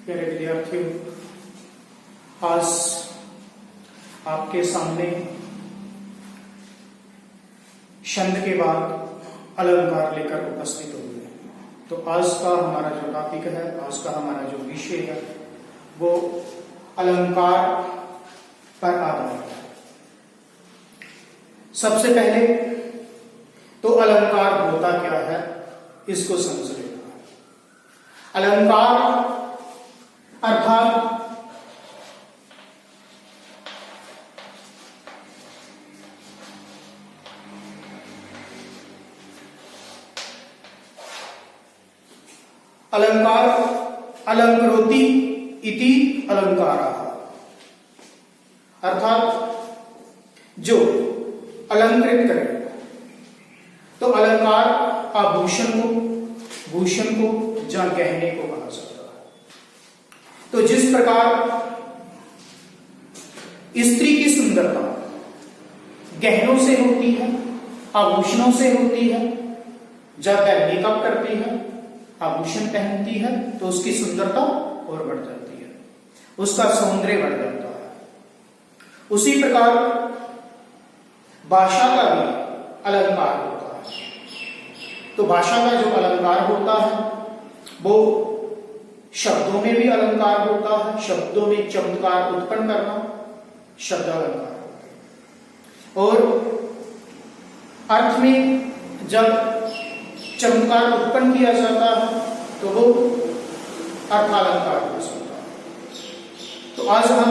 प्यारे विद्यार्थियों, आज आपके सामने छंद के बाद अलंकार लेकर उपस्थित हुए हैं। तो आज का हमारा जो टॉपिक है, आज का हमारा जो विषय है वो अलंकार पर आधारित है। सबसे पहले तो अलंकार होता क्या है इसको समझ लेना। अलंकार अर्थात अलंकार अलंकृति इति अलंकारः, अर्थात जो अलंकृत करे। तो अलंकार आभूषण को, भूषण को या गहने को कहा जाता है। तो जिस प्रकार स्त्री की सुंदरता गहनों से होती है, आभूषणों से होती है, जब वह मेकअप करती है, आभूषण पहनती है तो उसकी सुंदरता और बढ़ जाती है, उसका सौंदर्य बढ़ जाता है। उसी प्रकार भाषा का भी अलंकार होता है। तो भाषा का जो अलंकार होता है वो शब्दों में भी अलंकार होता है। शब्दों में चमत्कार उत्पन्न करना शब्द अलंकार होता है, और अर्थ में जब चमत्कार उत्पन्न किया जाता है तो वो अर्थालंकार हो सकता है। तो आज हम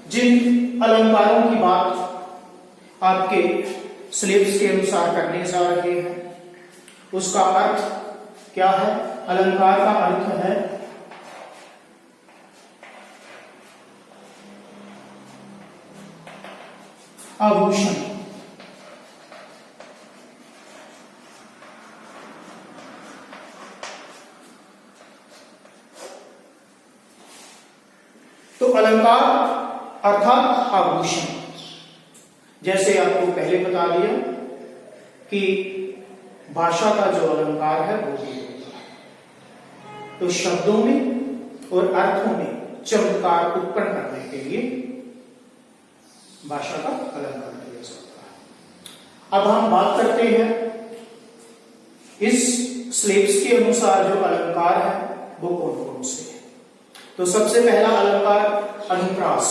जिन अलंकारों की बात आपके सिलेबस के अनुसार करने जा रहे हैं उसका अर्थ क्या है। अलंकार का अर्थ है आभूषण। तो अलंकार अर्थात आभूषण, जैसे आपको पहले बता दिया कि भाषा का जो अलंकार है वो भी होता है। तो शब्दों में और अर्थों में चमत्कार उत्पन्न करने के लिए भाषा का अलंकार किया जाता है। अब हम बात करते हैं इस सिलेबस के अनुसार जो अलंकार है वो कौन कौन से हैं। तो सबसे पहला अलंकार अनुप्रास।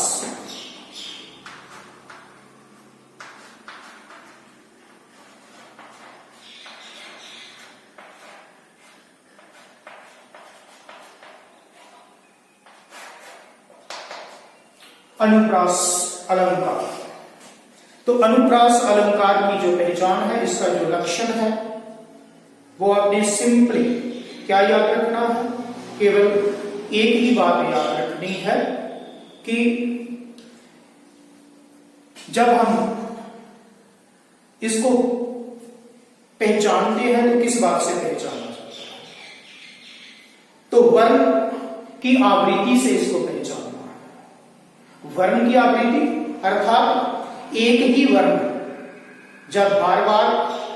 अनुप्रास अलंकार। तो अनुप्रास अलंकार की जो पहचान है, इसका जो लक्षण है वो आपने सिंपली क्या याद रखना है, केवल एक ही बात याद रखनी है कि जब हम इसको पहचानते हैं तो किस बात से पहचाना जाता है। तो वर्ण की आवृत्ति से इसको पहचानना है। वर्ण की आवृत्ति अर्थात एक ही वर्ण जब बार बार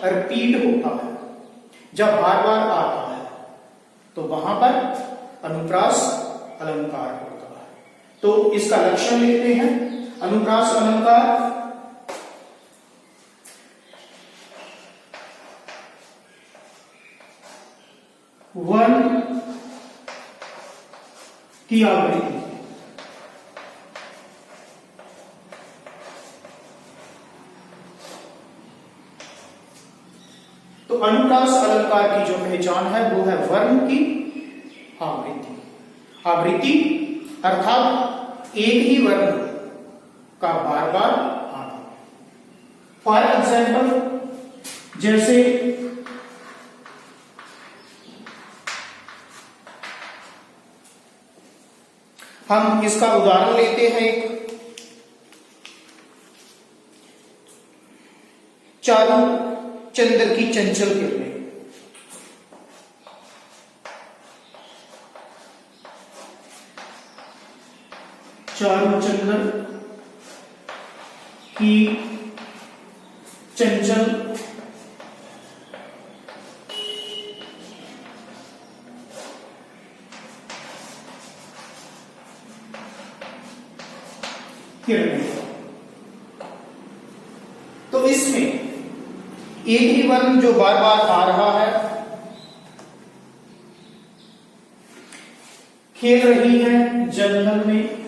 रिपीट होता है, जब बार बार आता है तो वहां पर अनुप्रास अलंकार होता है। तो इसका लक्षण लेते हैं। अनुप्रास अलंकार वर्ण की आवृत्ति। तो अनुप्रास अलंकार की जो पहचान है वो है वर्ण की आवृत्ति। आवृत्ति अर्थात एक ही वर्ण का बार बार आना। फॉर एग्जाम्पल, जैसे हम इसका उदाहरण लेते हैं। एक चारों चंद्र की चंचल किरणें। चारों चंद्र की चंचल किरणें। तो इसमें एक ही वर्ण जो बार बार आ रहा है, खेल रही है जंगल में,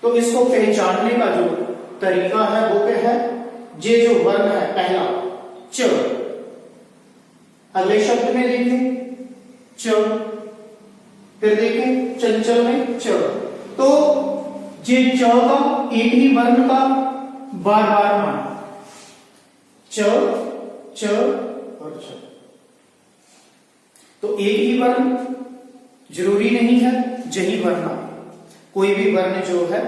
तो इसको पहचानने का जो तरीका है वो क्या है, ये जो वर्ण है पहला च, अगले शब्द में देखें च, फिर देखें चंचल में च। तो ये च का एक ही वर्ण का बार बार मान, च च और च। तो एक ही वर्ण जरूरी नहीं है यही वर्ण, कोई भी वर्ण जो है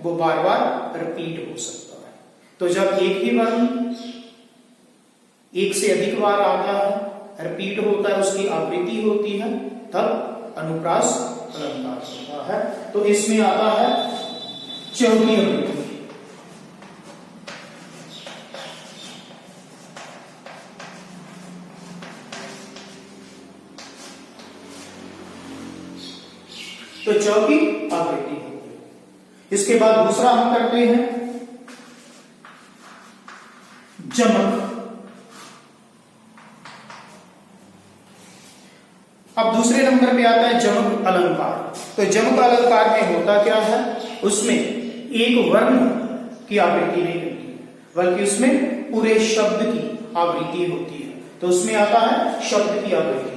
वो बार बार रिपीट हो सकता है। तो जब एक ही वर्ण एक से अधिक बार आता है, रिपीट होता है, उसकी आवृत्ति होती है, तब अनुप्रास अलंकार होता है। तो इसमें आता है चौथी आवृत्ति। तो चौथी आवृत्ति होती है। इसके बाद दूसरा हम करते हैं जमक। अब दूसरे नंबर पे आता है जमक अलंकार। तो जमक अलंकार में होता क्या है, उसमें एक वर्ण की आवृत्ति नहीं होती है, बल्कि उसमें पूरे शब्द की आवृत्ति होती है। तो उसमें आता है शब्द की आवृत्ति।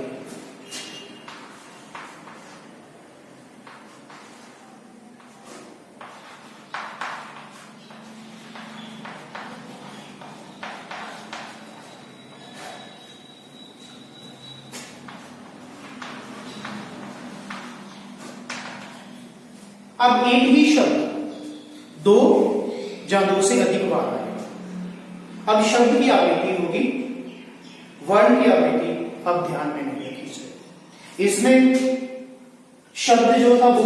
अब एक ही शब्द दो या दो से अधिक बार आएगा। अब शब्द की आवृत्ति होगी, वर्ण की आवृत्ति अब ध्यान में नहीं रखी जाए। इसमें शब्द जो था वो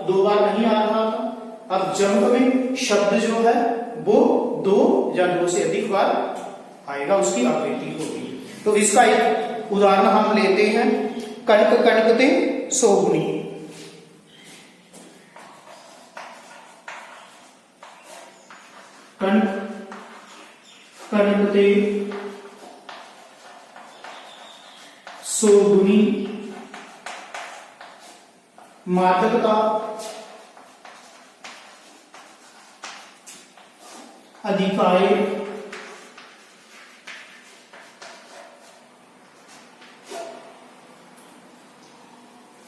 दो बार नहीं आ रहा था। अब जमक में शब्द जो है वो दो या दो से अधिक बार आएगा, उसकी आवृत्ति होगी। तो इसका एक उदाहरण हम लेते हैं, कणक कणकते सोगुनी। कणक कणकते सोगुनी, मादकता अधिकाय,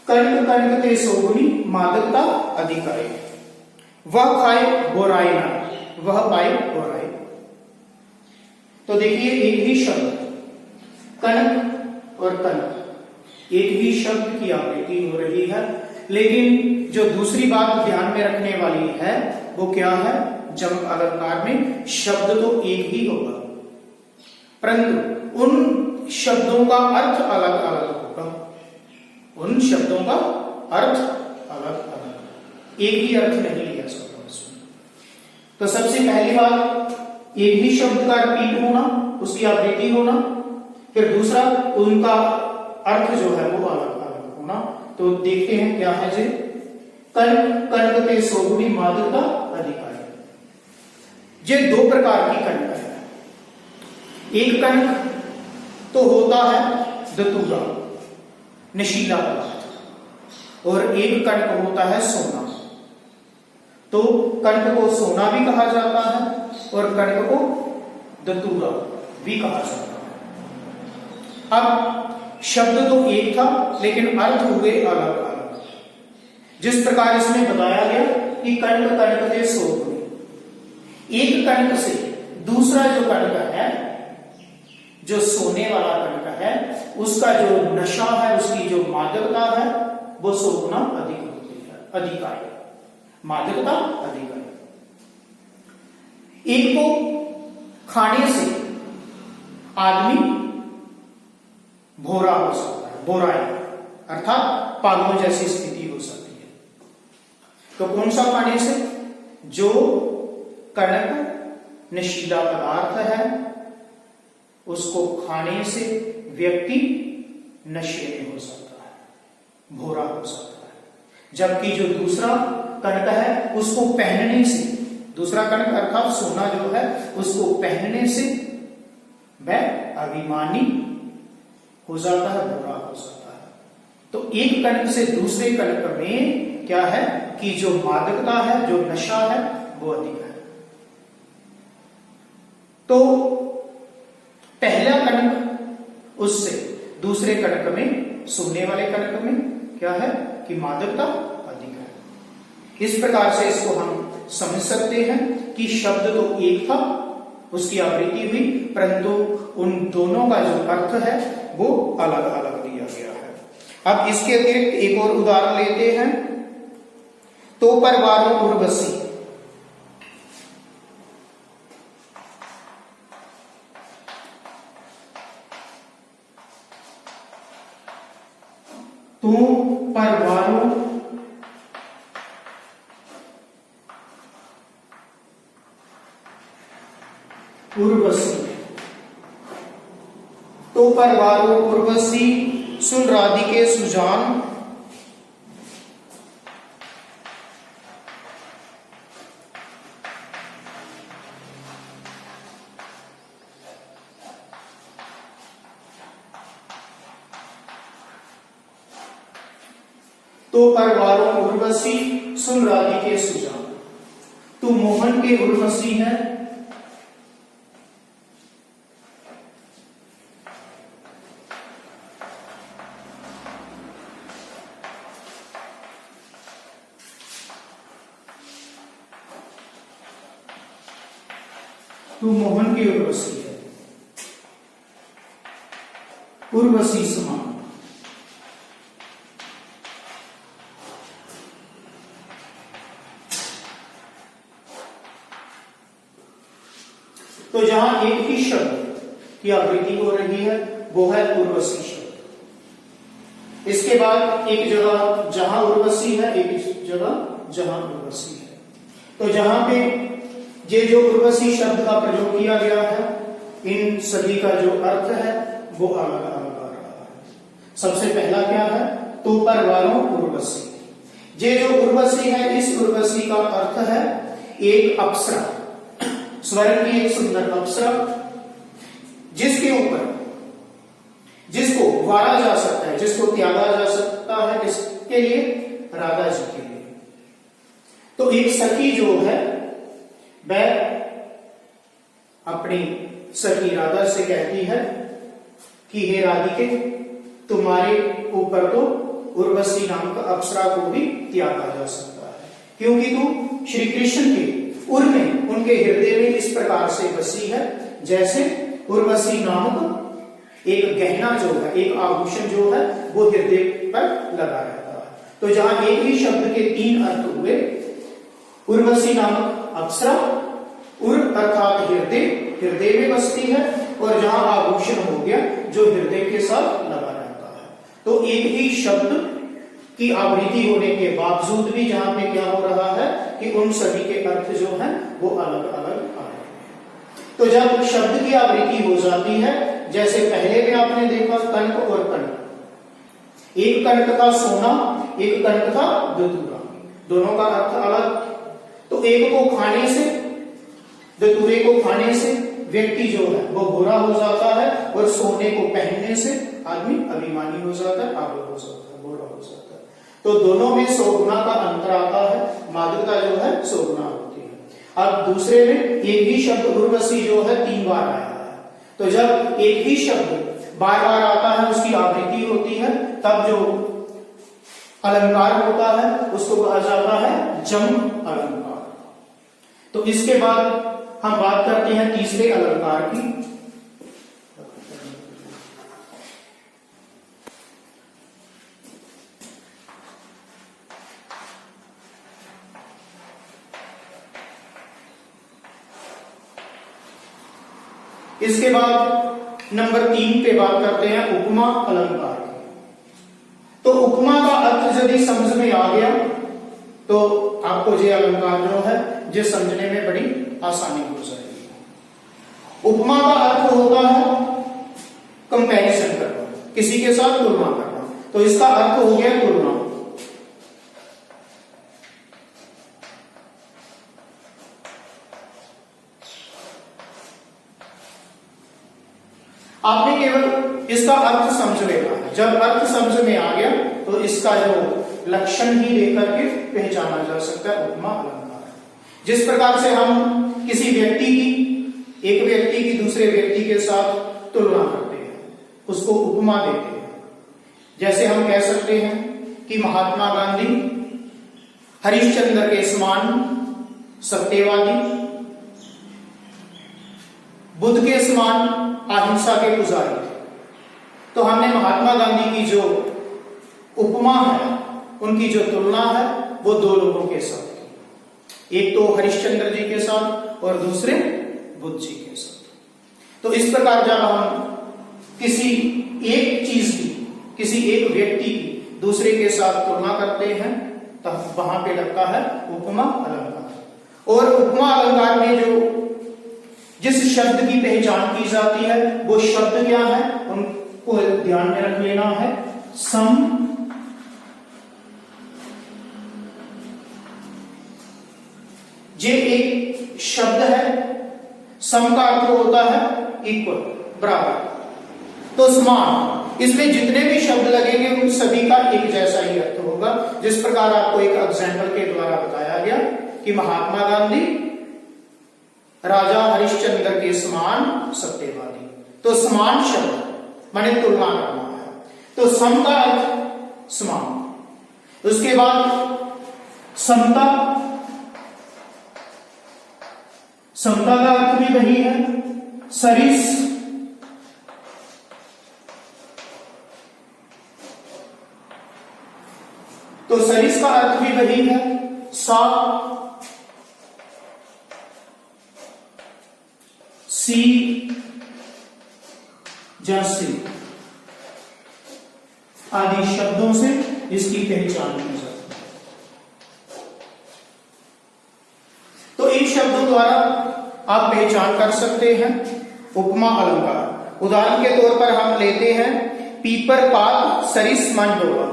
कणक कणकते सोगुनी मादकता अधिकाय। वह खाए बोराई ना, वह पाए बोराई। तो देखिए एक ही शब्द कणक और कणक, एक ही शब्द की आवृत्ति हो रही है, लेकिन जो दूसरी बात ध्यान में रखने वाली है वो क्या है, जमक अलंकार में शब्द तो एक ही होगा, परंतु उन शब्दों का अर्थ अलग अलग होगा। उन शब्दों का अर्थ अलग अलग, एक ही अर्थ नहीं लिया सकता उसमें। तो सबसे पहली बात एक ही शब्द का रिपीट होना, उसकी आवृत्ति होना, फिर दूसरा उनका अर्थ जो है वो अलग अलग होना। तो देखते हैं क्या है जी, कणक कणकते सोगुनी मादकता अधिकाय। ये दो प्रकार की कणक है। एक कणक तो होता है धतूरा, नशीला पदार्थ, और एक कणक होता है सोना। तो कणक को सोना भी कहा जाता है और कणक को धतूरा भी कहा जाता है। अब शब्द तो एक था लेकिन अर्थ हुए अलग अलग। जिस प्रकार इसमें बताया गया कि कणक कणकते सोगुनी, एक कणक से दूसरा जो कणक है, जो सोने वाला कणक है, उसका जो नशा है, उसकी जो मादकता है वो सोगुना अधिक होती है, अधिकाय, मादकता अधिकाय। एक को खाने से आदमी भोरा हो सकता है, बोराई, अर्थात पागलों जैसी स्थिति हो सकती है। तो कौन सा खाने से? जो कणक नशीला पदार्थ है उसको खाने से व्यक्ति नशे में हो सकता है, भोरा हो सकता है। जबकि जो दूसरा कणक है उसको पहनने से, दूसरा कणक अर्थात सोना जो है उसको पहनने से वह अभिमानी हो जाता है, भोरा हो जाता है। तो एक कणक से दूसरे कणक में क्या है कि जो मादकता है, जो नशा है वो अधिक है। तो पहला कणक उससे दूसरे कणक में, सोने वाले कणक में क्या है कि मादकता अधिक है। इस प्रकार से इसको हम समझ सकते हैं कि शब्द तो एक था, उसकी आवृत्ति हुई, परंतु उन दोनों का जो अर्थ है वो अलग अलग दिया गया है। अब इसके अतिरिक्त एक और उदाहरण लेते हैं। तो परवारों उर्वशी, तो परवारों उर्वशी, तो परवारों उर्वशी सुन राधिके सुजान, तो परवारों उर्वशी सुन राधिके सुजान। तू मोहन के उर्वशी है, तू मोहन की उर्वशी है, उर्वशी समान। तो जहां एक ही शब्द की आवृत्ति हो रही है वो है उर्वशी शब्द। इसके बाद एक जगह जहां उर्वशी है, एक जगह जहां उर्वशी है। तो जहां पे ये जो उर्वशी शब्द का प्रयोग किया गया है, इन सभी का जो अर्थ है वो अलग अलग आ रहा है। सबसे पहला क्या है? तो परवारों उर्वशी। ये जो उर्वशी है, इस उर्वशी का अर्थ है एक अप्सरा, स्वर्ग की एक सुंदर अप्सरा, जिसके ऊपर, जिसको वारा जा सकता है, जिसको त्यागा जा सकता है, किसके लिए? राधा जी के लिए। तो एक सखी जो है वह अपनी सखी राधा से कहती है कि हे राधिके, तुम्हारे ऊपर तो उर्वशी नाम का अप्सरा को भी त्यागा जा सकता है, क्योंकि तू श्री कृष्ण के उर में, उनके हृदय में इस प्रकार से बसी है जैसे उर्वशी नामक एक गहना जो है, एक आभूषण जो है वो हृदय पर लगा रहता है। तो जहां एक ही शब्द के तीन अर्थ हुए, उर्वशी नामक अप्सरा, उर अर्थात हृदय, हृदय में बसती है, और जहां आभूषण हो गया जो हृदय के साथ लगा रहता है। तो एक ही शब्द की आवृत्ति होने के बावजूद भी जहां पे क्या हो रहा है कि उन सभी के अर्थ जो है वो अलग अलग आ रहे हैं। तो जब शब्द की आवृत्ति हो जाती है, जैसे पहले में आपने देखा कणक और कणक, एक कणक था सोना, एक कणक था धतूरा, दोनों का अर्थ अलग। तो एक को खाने से, धतूरे को खाने से व्यक्ति जो है वो भोरा हो जाता है, और सोने को पहनने से आदमी अभिमानी हो जाता है, आगे हो जाता है, भोरा हो जाता है। तो दोनों में 100 गुना का अंतर आता है, मादकता जो है 100 गुना होती है। अब दूसरे में एक ही शब्द उर्वशी जो है 3 बार आया है। तो जब एक ही शब्द बार बार आता है, उसकी आवृत्ति होती है, तब जो अलंकार होता है उसको कहा जाता है जम अलंकार। तो इसके बाद हम बात करते हैं तीसरे अलंकार की। इसके बाद नंबर 3 पे बात करते हैं उपमा अलंकार की। तो उपमा का अर्थ यदि समझ में आ गया तो आपको ये अलंकार जो है ये समझने में बड़ी आसानी हो जाएगी। उपमा का अर्थ होता है कंपैरिजन करना, किसी के साथ तुलना करना। तो इसका अर्थ हो गया तुलना। आपने केवल इसका अर्थ समझ लेना है। जब अर्थ समझ में आ गया तो इसका जो लक्षण ही लेकर के पहचाना जा सकता है उपमा अलंकार। जिस प्रकार से हम किसी व्यक्ति की, एक व्यक्ति की दूसरे व्यक्ति के साथ तुलना करते हैं, उसको उपमा देते हैं। जैसे हम कह सकते हैं कि महात्मा गांधी हरिश्चंद्र के समान सत्यवादी, बुद्ध के समान अहिंसा के पुजारी थे। तो हमने महात्मा गांधी की जो उपमा है, उनकी जो तुलना है, वो दो लोगों के साथ, एक तो हरिश्चंद्र जी के साथ और दूसरे बुद्ध जी के साथ। तो इस प्रकार जब हम किसी एक चीज की, किसी एक व्यक्ति की दूसरे के साथ तुलना करते हैं तब वहां पे लगता है उपमा अलंकार। और उपमा अलंकार में जो जिस शब्द की पहचान की जाती है वो शब्द क्या है, उनको ध्यान में रख लेना है। सम, ये एक शब्द है। सम का अर्थ होता है इक्वल, बराबर। तो समान, इसमें जितने भी शब्द लगेंगे उन सभी का एक जैसा ही अर्थ होगा। जिस प्रकार आपको एक एग्जाम्पल के द्वारा बताया गया कि महात्मा गांधी राजा हरिश्चंद्र के समान सत्यवादी। तो समान शब्द माने तुलना करना है। तो सम का अर्थ समान। उसके बाद समता, समता का अर्थ भी वही है। सरिस, तो सरिस का अर्थ भी वही है। सा, सी, जैसे आदि शब्दों से इसकी पहचान की जाती है। तो इन शब्दों द्वारा आप पहचान कर सकते हैं उपमा अलंकार। उदाहरण के तौर पर हम लेते हैं पीपर, पात, सरिस, मंडोला।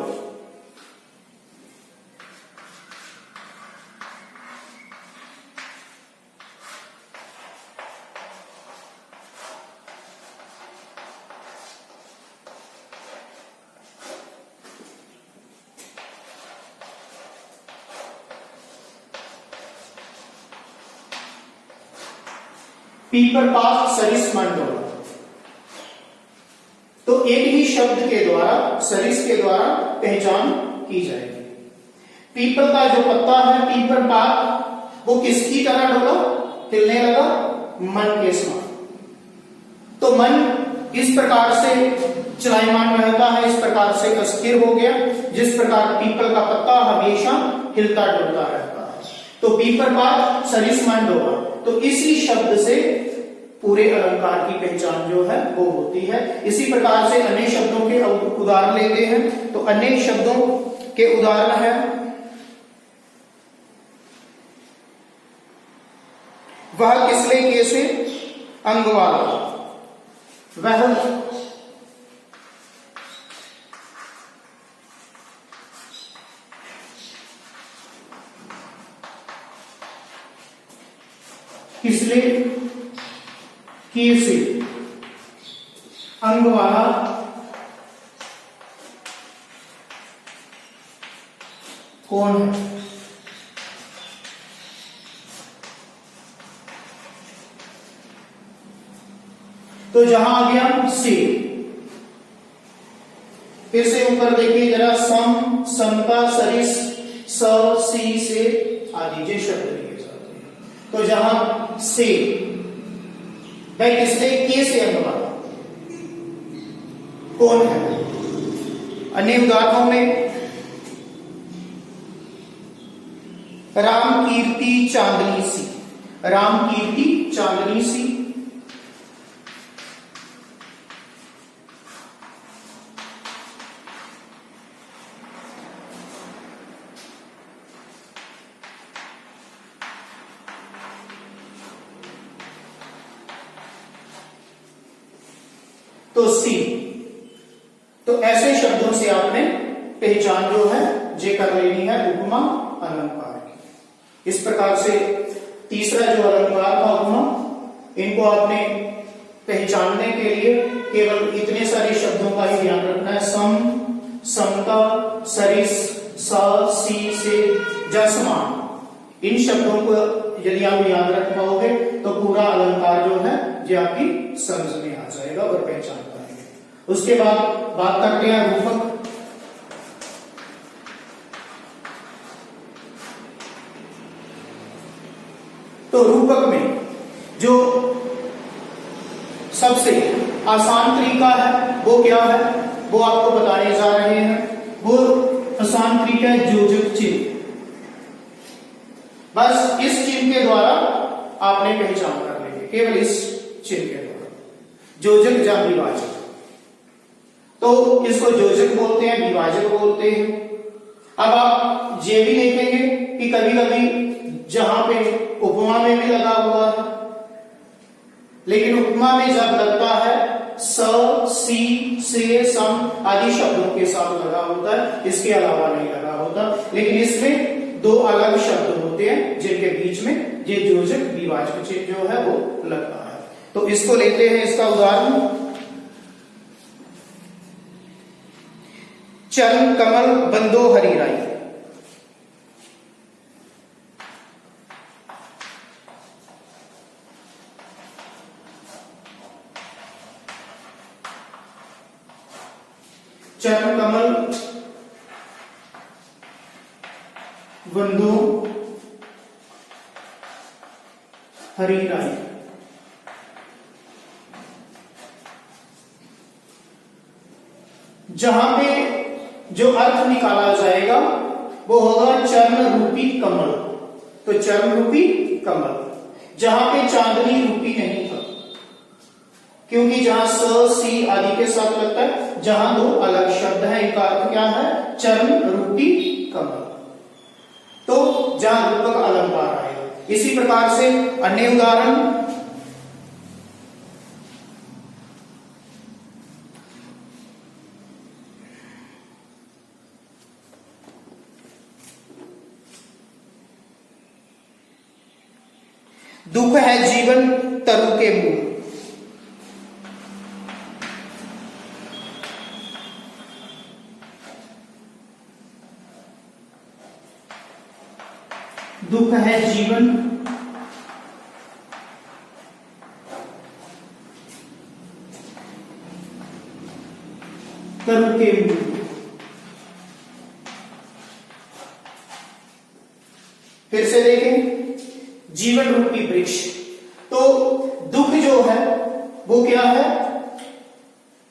पीपर, पात, सरिस, मंडोला। तो एक ही शब्द के द्वारा, सरिस के द्वारा पहचान की जाएगी। पीपल का जो पत्ता है, पीपर पात, वो किसकी तरह डोला, हिलने लगा, मन के समान। तो मन इस प्रकार से चलायमान रहता है, इस प्रकार से अस्थिर हो गया, जिस प्रकार पीपल का पत्ता हमेशा हिलता डुलता रहता है। तो पीपर पात, सरिस, मंडोला। तो इसी शब्द से पूरे अलंकार की पहचान जो है वो होती है। इसी प्रकार से अन्य शब्दों के उदाहरण लेते हैं। तो अन्य शब्दों के उदाहरण है वह किसले कैसे अंगवाला, वह किसले कैसे अंगवाला, कौन है। तो जहां आ गया से, फिर से ऊपर देखिए जरा, सम, समता, सरिस, स, सी, से आदि ये शब्द लिए जाते हैं। तो जहां से, वह किसने के से अंगवाला, कौन है। अन्य उदाहरणों में राम कीर्ति चांदनी सी, राम कीर्ति चांदनी सी। तो सी। तो ऐसे शब्दों से आपने पहचान जो है जे कर लेनी है उपमा अलंकार की। इस प्रकार से तीसरा जो अलंकार था उपमा, इनको आपने पहचानने के लिए केवल इतने सारे शब्दों का ही ध्यान रखना है। सम, समता, सरिस, सा, सी, से, जसमान, इन शब्दों को यदि आप याद रख पाओगे तो पूरा अलंकार जो है ये आपकी समझ में आ जाएगा और पहचान पाएंगे। उसके बाद बात करते हैं रूपक। तो रूपक में जो सबसे आसान तरीका है वो क्या है, वो आपको बताने जा रहे हैं। वो आसान तरीका है योजक चिन्ह। बस इस चिन्ह के द्वारा आपने पहचान कर लेंगे, केवल इस चिन्ह के द्वारा, योजक या विभाजक। तो इसको योजक बोलते हैं, विभाजक बोलते हैं। अब आप ये भी देखेंगे कि कभी कभी जहां पे उपमा में भी लगा हुआ है, लेकिन उपमा में जब लगता है स, सी, से, सम आदि शब्दों के साथ लगा होता है, इसके अलावा नहीं लगा होता। लेकिन इसमें दो अलग शब्द होते हैं जिनके बीच में ये योजक विभाजक चिन्ह जो है वो लगता है। तो इसको लेते हैं, इसका उदाहरण चरण कमल बंदो हरिराई। चरण कमल बंदो हरिराई। जहां पे जो अर्थ निकाला जाएगा वो होगा चरण रूपी कमल। तो चरण रूपी कमल, जहां पे चांदनी रूपी नहीं था, क्योंकि जहां स, सी आदि के साथ लगता है, जहां दो अलग शब्द हैं, इनका अर्थ क्या है, चरण रूपी कमल। तो जहां रूपक अलंकार आएगा। इसी प्रकार से अन्य उदाहरण दुख है जीवन तरु के मूल। दुख है जीवन तरु के मूल। फिर से देखें, जीवन रूपी वृक्ष। तो दुख जो है वो क्या है,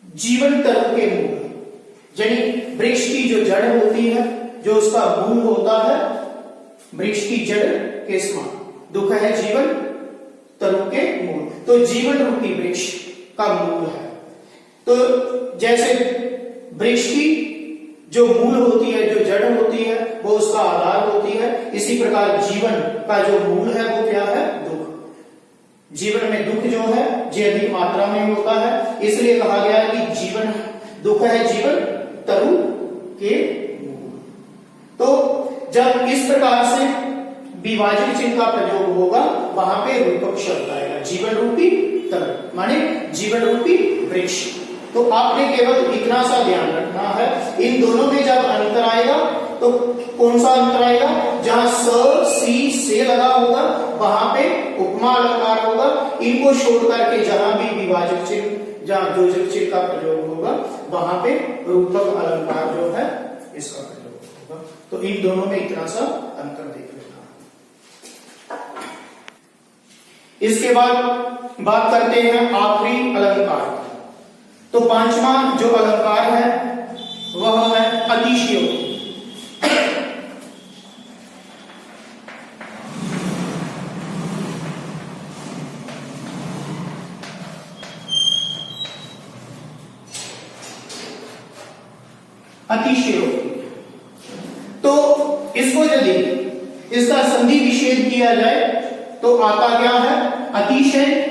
जीवन तरु के मूल। यानी वृक्ष की जो जड़ होती है, जो उसका मूल होता है, वृक्ष की जड़ के समान दुख है जीवन तरु के मूल। तो जीवन रूपी वृक्ष का मूल है। तो जैसे वृक्ष की जो मूल होती है, जो जड़ होती है, वो उसका आधार होती है, इसी प्रकार जीवन का जो मूल है वो क्या है, दुख। जीवन में दुख जो है ये अधिक मात्रा में होता है, इसलिए कहा गया है कि जीवन दुख है जीवन तरु के मूल। तो जब इस प्रकार से विभाजक चिन्ह का प्रयोग होगा, वहां पे रूपक शब्द आएगा, जीवन रूपी तरु माने जीवन रूपी वृक्ष। तो आपने केवल इतना सा ध्यान रखना है, इन दोनों में जब अंतर आएगा तो कौन सा अंतर आएगा, जहां स, सी, से लगा होगा वहां पे उपमा अलंकार होगा। इनको छोड़ करके जहां भी विभाजक चिन्ह, जहां योजक चिन्ह का प्रयोग होगा, वहां पे रूपक अलंकार जो है इसका प्रयोग होगा। तो इन दोनों में इतना सा अंतर देख लेना। इसके बाद बात करते हैं आखिरी अलंकार। तो पांचवा जो अलंकार है वह है अतिशयोक्ति। अतिशयोक्ति, तो इसको यदि इसका संधि विच्छेद किया जाए तो आता क्या है, अतिशय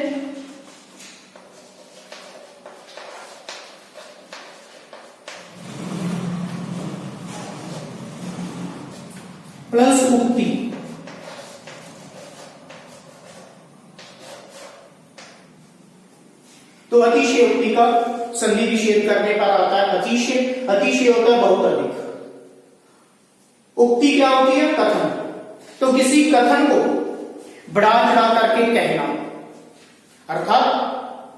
उक्ति। तो अतिशयोक्ति का संधि विच्छेद करने पर आता है अतिशय। अतिशय होता है बहुत अधिक। उक्ति क्या होती है? कथन। तो किसी कथन को बढ़ा चढ़ा करके कहना, अर्थात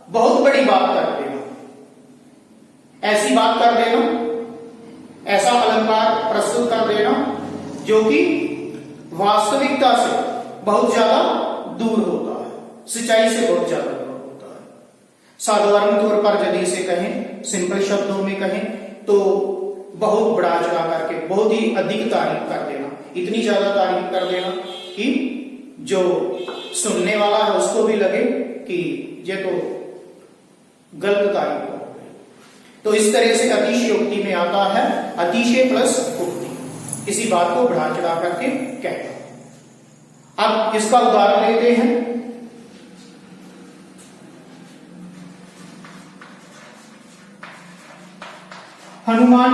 बहुत बड़ी बात कर देना, ऐसी बात कर देना, ऐसा अलंकार प्रस्तुत कर देना जो कि वास्तविकता से बहुत ज्यादा दूर होता है, सच्चाई से बहुत ज्यादा दूर होता है। साधारण तौर पर यदि इसे कहें, सिंपल शब्दों में कहें तो बहुत बढ़ा चढ़ा करके बहुत ही अधिक तारीफ कर देना, इतनी ज्यादा तारीफ कर देना कि जो सुनने वाला है उसको भी लगे कि ये तो गलत तारीफ हो गई। तो इस तरह से अतिशयोक्ति में आता है अतिशय प्लस उक्ति, किसी बात को बढ़ा चढ़ा करके कहना। अब इसका उदाहरण लेते हैं। हनुमान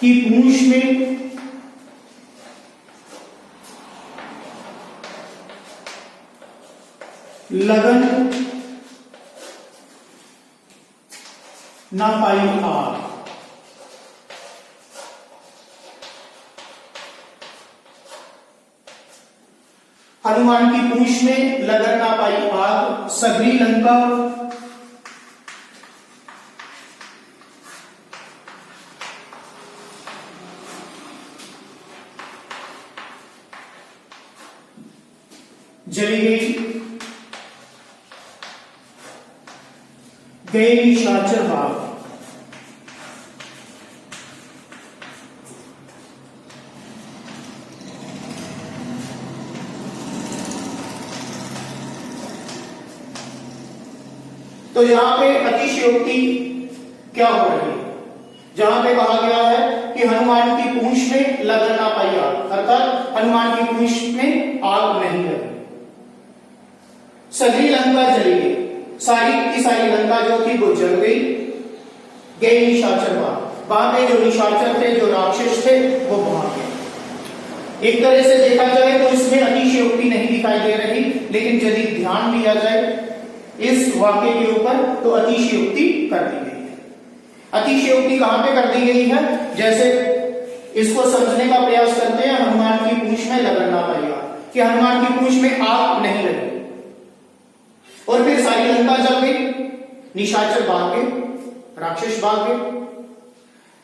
की पूंछ में लगन ना पाई आग। हनुमान की पूंछ में लगन ना पाई आग, सगरी लंका जली गई, गए निशाचर भाग। तो यहां पे अतिशयोक्ति क्या हो रही है? जहां पे कहा गया है कि हनुमान की पूंछ में लगन ना पाई आग, अर्थात हनुमान की पूंछ में आग नहीं लगी। सगरी लंका जली गई, सारी की सारी लंका जो थी वो जल गई। गए निशाचर भाग, वहां पे जो निशाचर थे, जो राक्षस थे, वो भाग गए। एक तरह से देखा जाए तो इसमें अतिशयोक्ति नहीं दिखाई दे रही, लेकिन यदि ध्यान दिया जाए इस वाक्य के ऊपर तो अतिशयोक्ति कर दी गई है। अतिशयोक्ति कहां पे कर दी गई है? जैसे इसको समझने का प्रयास करते हैं, हनुमान की पूंछ में लगन ना पाई आग, कि हनुमान की पूंछ में आग नहीं लगी और फिर सारी लंका जल गई, निशाचर भाग गए, राक्षस भाग गए।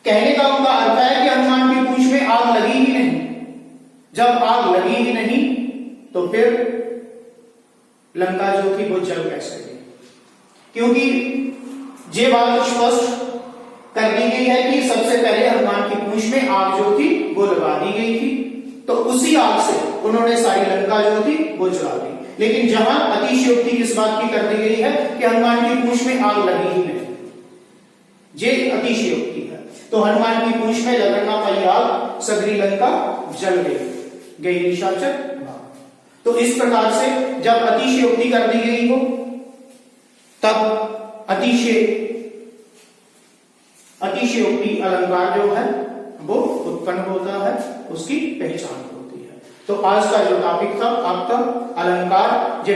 कहने का उनका अर्थ है कि हनुमान की पूंछ में आग लगी ही नहीं। जब आग लगी ही नहीं तो फिर लंका जो थी वो जल कैसे गई? क्योंकि ये बात स्पष्ट कर दी गई है कि सबसे पहले हनुमान की पूंछ में आग जो थी वो लगा दी गई थी, तो उसी आग से उन्होंने सारी लंका जो थी वो जला दी। लेकिन जहां अतिशयोक्ति किस बात की कर दी गई है कि हनुमान की पूंछ में आग लगी ही नहीं, ये अतिशयोक्ति है। तो हनुमान की पूंछ में लगन ना पाई आग, सगरी लंका जल गई, गई निशाचर भाग। तो इस प्रकार से जब अतिशयोक्ति कर दी गई हो तब अतिशयोक्ति अलंकार जो है वो उत्पन्न होता है, उसकी पहचान होती है। तो आज का जो टॉपिक था आपका अलंकार, ये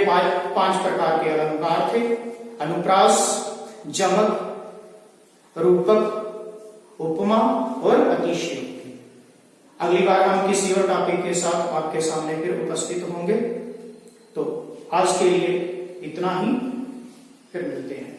पांच प्रकार के अलंकार थे: अनुप्रास, जमक, रूपक, उपमा और अतिशयोक्ति। अगली बार हम किसी और टॉपिक के साथ आपके सामने फिर उपस्थित होंगे। तो आज के लिए इतना ही, फिर मिलते हैं।